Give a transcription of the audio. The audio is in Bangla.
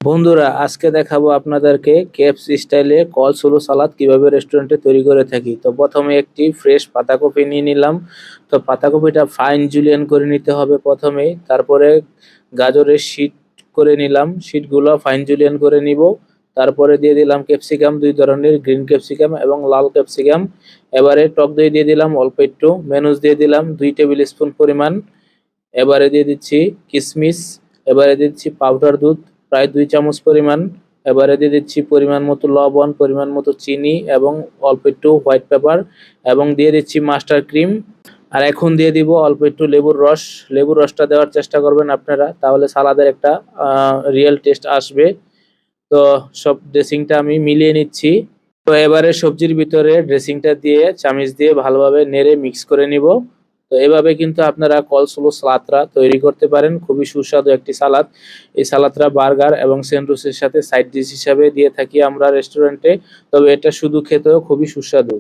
বন্ধুরা, আজকে দেখাবো আপনাদেরকে কেএফসি স্টাইলে কলস্লো সালাদ কিভাবে রেস্টুরেন্টে তৈরি করে থাকি। তো প্রথমে একটি ফ্রেশ পাতাকপি নিয়ে নিলাম। তো পাতাকপিটা ফাইন জুলিয়ান করে নিতে হবে প্রথমেই। তারপরে গাজরের শীট করে নিলাম, শীটগুলো ফাইন জুলিয়ান করে নিব। তারপরে দিয়ে দিলাম ক্যাপসিকাম, দুই ধরনের, গ্রিন ক্যাপসিকাম এবং লাল ক্যাপসিকাম। এবারে টক দই দিয়ে দিলাম অল্প একটু, মেয়োনিজ দিয়ে দিলাম 2 টেবিল স্পুন পরিমাণ। এবারে দিয়ে দিচ্ছি কিশমিশ। এবারে দিচ্ছি পাউডার দুধ প্রায় 2 চামচ পরিমাণ। এবারে দিয়ে দিচ্ছি পরিমাণ মতো লবণ, পরিমাণ মতো চিনি এবং অল্প একটু হোয়াইট পেপার, এবং দিয়ে দিচ্ছি মাস্টার ক্রিম। আর এখন দিয়ে দিব অল্প একটু লেবুর রস। লেবুর রসটা দেওয়ার চেষ্টা করবেন আপনারা, তাহলে সালাদের একটা রিয়েল টেস্ট আসবে। তো সব ড্রেসিংটা আমি মিলিয়ে নিচ্ছি। তো এবারে সবজির ভিতরে ড্রেসিংটা দিয়ে চামিচ দিয়ে ভালোভাবে নেড়ে মিক্স করে নিব। তো এভাবে কিন্তু আপনারা কলস্লো সালাদটা তৈরি করতে পারেন, খুবই সুস্বাদু একটি সালাদ। এই সালাদটা বার্গার এবং স্যান্ডউইচের সাথে সাইড ডিশ হিসাবে দিয়ে থাকি আমরা রেস্টুরেন্টে। তবে এটা শুধু খেতেও খুবই সুস্বাদু।